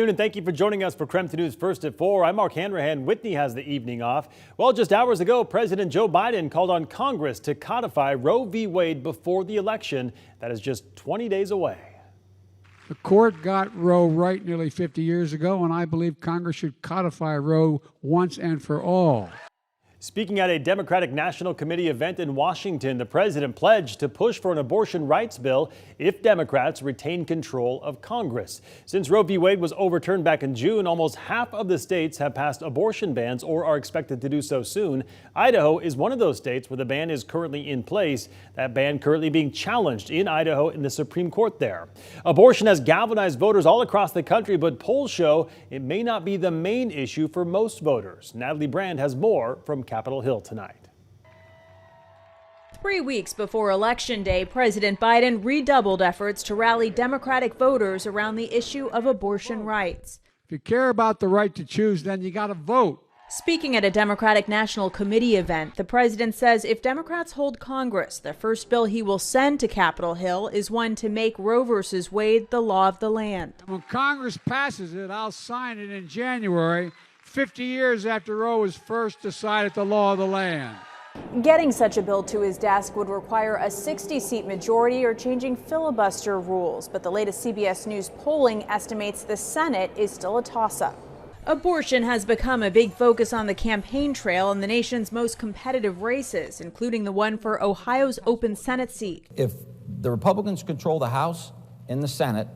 And thank you for joining us for KREM News First at 4. I'm Mark Hanrahan. Whitney has the evening off. Well, just hours ago, President Joe Biden called on Congress to codify Roe v. Wade before the election that is just 20 days away. The court got Roe right nearly 50 years ago, and I believe Congress should codify Roe once and for all. Speaking at a Democratic National Committee event in Washington, the president pledged to push for an abortion rights bill if Democrats retain control of Congress. Since Roe v. Wade was overturned back in June, almost half of the states have passed abortion bans or are expected to do so soon. Idaho is one of those states where the ban is currently in place. That ban currently being challenged in Idaho in the Supreme Court there. Abortion has galvanized voters all across the country, but polls show it may not be the main issue for most voters. Natalie Brand has more from Capitol Hill tonight. 3 weeks before Election Day, President Biden redoubled efforts to rally Democratic voters around the issue of abortion rights. If you care about the right to choose, then you got to vote. Speaking at a Democratic National Committee event, the president says if Democrats hold Congress, the first bill he will send to Capitol Hill is one to make Roe v. Wade the law of the land. When Congress passes it, I'll sign it in January, 50 years after Roe was first decided the law of the land. Getting such a bill to his desk would require a 60-seat majority or changing filibuster rules, but the latest CBS News polling estimates the Senate is still a toss-up. Abortion has become a big focus on the campaign trail in the nation's most competitive races, including the one for Ohio's open Senate seat. If the Republicans control the House and the Senate,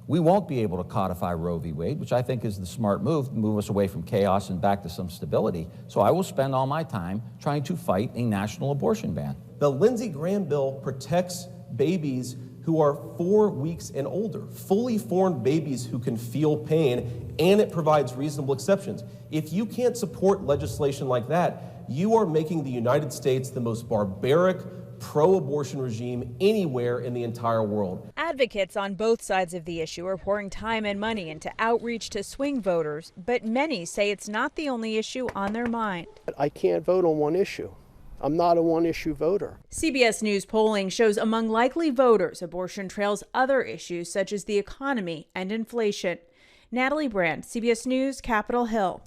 we won't be able to codify Roe v. Wade, which I think is the smart move us away from chaos and back to some stability. So I will spend all my time trying to fight a national abortion ban. The Lindsey Graham bill protects babies who are 4 weeks and older, fully formed babies who can feel pain, and it provides reasonable exceptions. If you can't support legislation like that, you are making the United States the most barbaric, pro-abortion regime anywhere in the entire world. Advocates on both sides of the issue are pouring time and money into outreach to swing voters, but many say it's not the only issue on their mind. I can't vote on one issue. I'm not a one-issue voter. CBS News polling shows among likely voters, abortion trails other issues such as the economy and inflation. Natalie Brand, CBS News, Capitol Hill.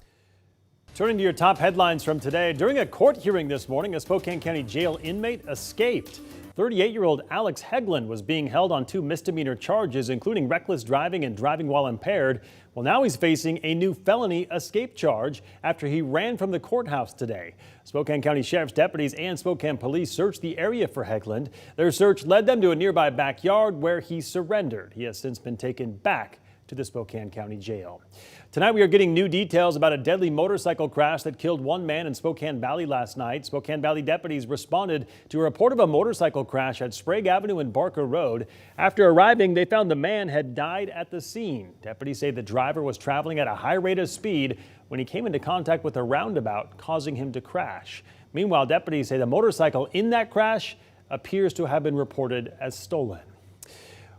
Turning to your top headlines from today, during a court hearing this morning, a Spokane County Jail inmate escaped. 38-year-old Alex Hegland was being held on 2 misdemeanor charges, including reckless driving and driving while impaired. Well, now he's facing a new felony escape charge after he ran from the courthouse today. Spokane County Sheriff's deputies and Spokane police searched the area for Hegland. Their search led them to a nearby backyard where he surrendered. He has since been taken back to the Spokane County Jail. Tonight we are getting new details about a deadly motorcycle crash that killed 1 man in Spokane Valley last night. Spokane Valley deputies responded to a report of a motorcycle crash at Sprague Avenue and Barker Road. After arriving, they found the man had died at the scene. Deputies say the driver was traveling at a high rate of speed when he came into contact with a roundabout, causing him to crash. Meanwhile, deputies say the motorcycle in that crash appears to have been reported as stolen.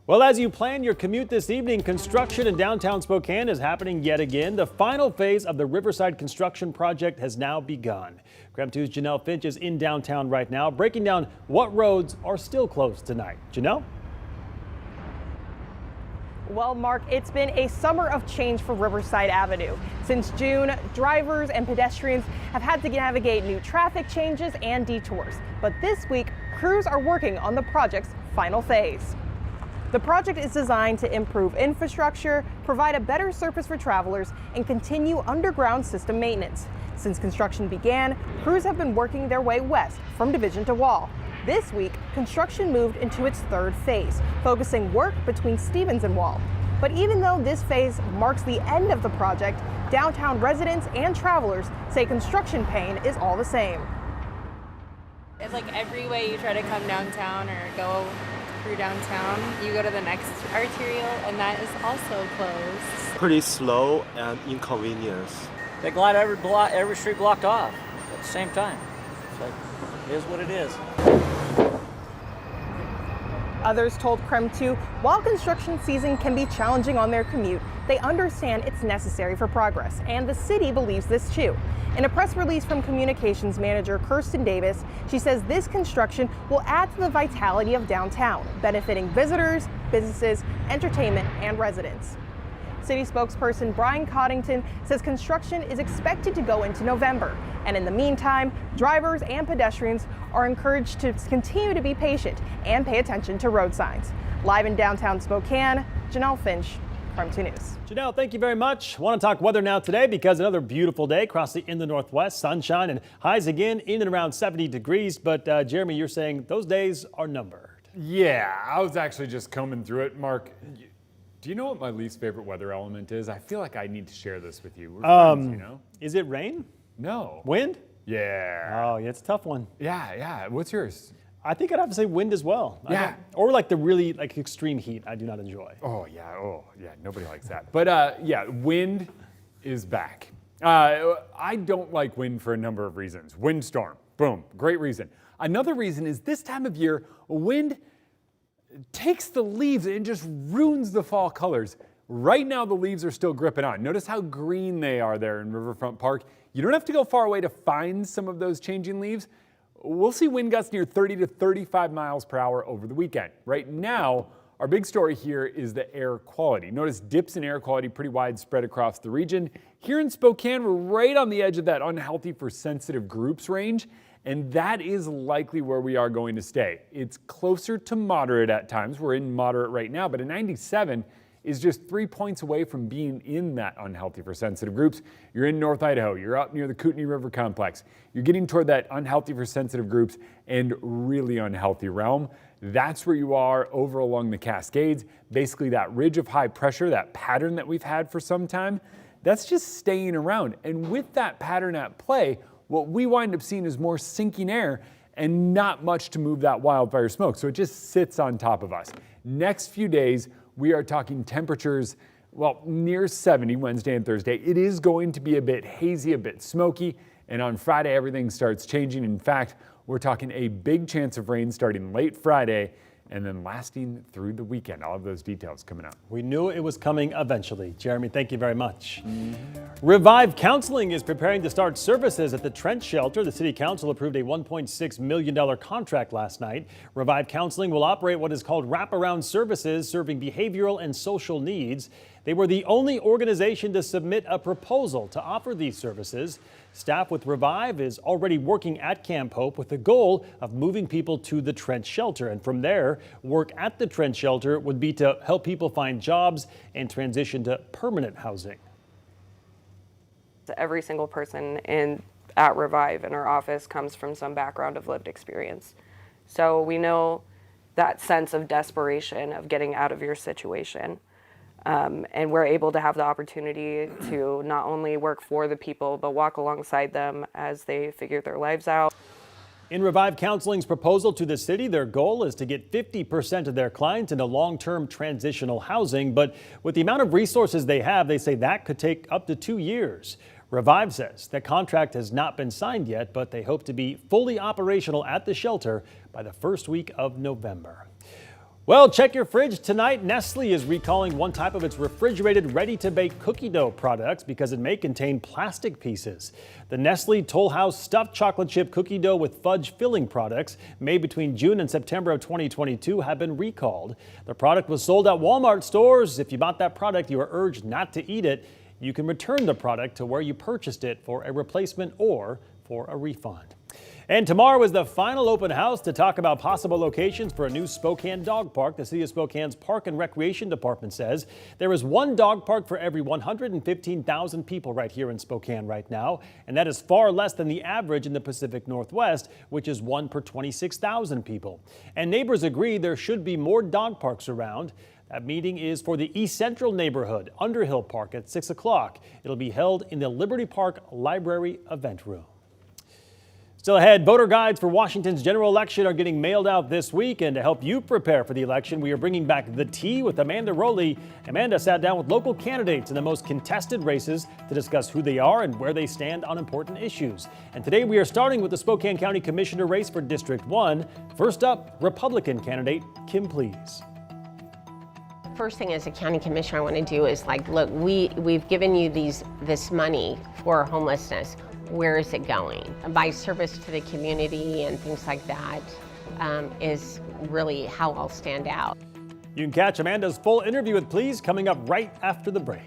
Well, as you plan your commute this evening, construction in downtown Spokane is happening yet again. The final phase of the Riverside construction project has now begun. KREM 2's Janelle Finch is in downtown right now, breaking down what roads are still closed tonight. Janelle? Well, Mark, it's been a summer of change for Riverside Avenue. Since June, drivers and pedestrians have had to navigate new traffic changes and detours. But this week, crews are working on the project's final phase. The project is designed to improve infrastructure, provide a better surface for travelers, and continue underground system maintenance. Since construction began, crews have been working their way west from Division to Wall. This week, construction moved into its 3rd phase, focusing work between Stevens and Wall. But even though this phase marks the end of the project, downtown residents and travelers say construction pain is all the same. It's like every way you try to come downtown or go through downtown, you go to the next arterial, and that is also closed. Pretty slow and inconvenience. They got every street blocked off at the same time. It's like, it is what it is. Others told KREM 2, while construction season can be challenging on their commute, they understand it's necessary for progress, and the city believes this too. In a press release from communications manager Kirsten Davis, she says this construction will add to the vitality of downtown, benefiting visitors, businesses, entertainment, and residents. City spokesperson Brian Coddington says construction is expected to go into November. And in the meantime, drivers and pedestrians are encouraged to continue to be patient and pay attention to road signs. Live in downtown Spokane, Janelle Finch, KREM 2 News. Janelle, thank you very much. Want to talk weather now today because another beautiful day across the inland northwest, sunshine and highs again in and around 70 degrees. But Jeremy, you're saying those days are numbered. Yeah, I was actually just combing through it. Mark, do you know what my least favorite weather element is? I feel like I need to share this with you. We're friends, you know? Is it rain? No. Wind? Yeah. Oh, yeah, it's a tough one. Yeah. What's yours? I think I'd have to say wind as well. Yeah. Or like the really extreme heat I do not enjoy. Oh, yeah, nobody likes that. But yeah, wind is back. I don't like wind for a number of reasons. Windstorm, boom, great reason. Another reason is this time of year, wind takes the leaves and just ruins the fall colors. Right now, the leaves are still gripping on. Notice how green they are there in Riverfront Park. You don't have to go far away to find some of those changing leaves. We'll see wind gusts near 30 to 35 miles per hour over the weekend. Right now, our big story here is the air quality. Notice dips in air quality pretty widespread across the region. Here in Spokane, we're right on the edge of that unhealthy for sensitive groups range, and that is likely where we are going to stay. It's closer to moderate at times. We're in moderate right now, but a 97 is just 3 points away from being in that unhealthy for sensitive groups. You're in North Idaho, you're up near the Kootenai River Complex. You're getting toward that unhealthy for sensitive groups and really unhealthy realm. That's where you are over along the Cascades. Basically that ridge of high pressure, that pattern that we've had for some time, that's just staying around. And with that pattern at play, what we wind up seeing is more sinking air and not much to move that wildfire smoke. So it just sits on top of us. Next few days, we are talking temperatures, well, near 70 Wednesday and Thursday. It is going to be a bit hazy, a bit smoky, and on Friday, everything starts changing. In fact, we're talking a big chance of rain starting late Friday and then lasting through the weekend. All of those details coming up. We knew it was coming eventually. Jeremy, thank you very much. Revive Counseling is preparing to start services at the Trent Shelter. The City Council approved a $1.6 million contract last night. Revive Counseling will operate what is called wraparound services, serving behavioral and social needs. They were the only organization to submit a proposal to offer these services. Staff with Revive is already working at Camp Hope with the goal of moving people to the Trent Shelter. And from there, work at the Trent Shelter would be to help people find jobs and transition to permanent housing. Every single person at Revive in our office comes from some background of lived experience. So we know that sense of desperation of getting out of your situation. And we're able to have the opportunity to not only work for the people, but walk alongside them as they figure their lives out. In Revive Counseling's proposal to the city, their goal is to get 50% of their clients into long-term transitional housing. But with the amount of resources they have, they say that could take up to 2 years. Revive says the contract has not been signed yet, but they hope to be fully operational at the shelter by the first week of November. Well, check your fridge tonight. Nestle is recalling one type of its refrigerated ready-to-bake cookie dough products because it may contain plastic pieces. The Nestle Toll House stuffed chocolate chip cookie dough with fudge filling products made between June and September of 2022 have been recalled. The product was sold at Walmart stores. If you bought that product, you are urged not to eat it. You can return the product to where you purchased it for a replacement or for a refund. And tomorrow is the final open house to talk about possible locations for a new Spokane dog park. The City of Spokane's Park and Recreation Department says there is one dog park for every 115,000 people right here in Spokane right now. And that is far less than the average in the Pacific Northwest, which is one per 26,000 people. And neighbors agree there should be more dog parks around. That meeting is for the East Central neighborhood, Underhill Park at 6 o'clock. It'll be held in the Liberty Park Library event room. Still ahead, voter guides for Washington's general election are getting mailed out this week. And to help you prepare for the election, we are bringing back The Tea with Amanda Rowley. Amanda sat down with local candidates in the most contested races to discuss who they are and where they stand on important issues. And today we are starting with the Spokane County Commissioner race for District 1. First up, Republican candidate Kim Pleas. First thing as a county commissioner I want to do is look, we've given you this money for homelessness. Where is it going? My service to the community and things like that is really how I'll stand out. You can catch Amanda's full interview with Please coming up right after the break.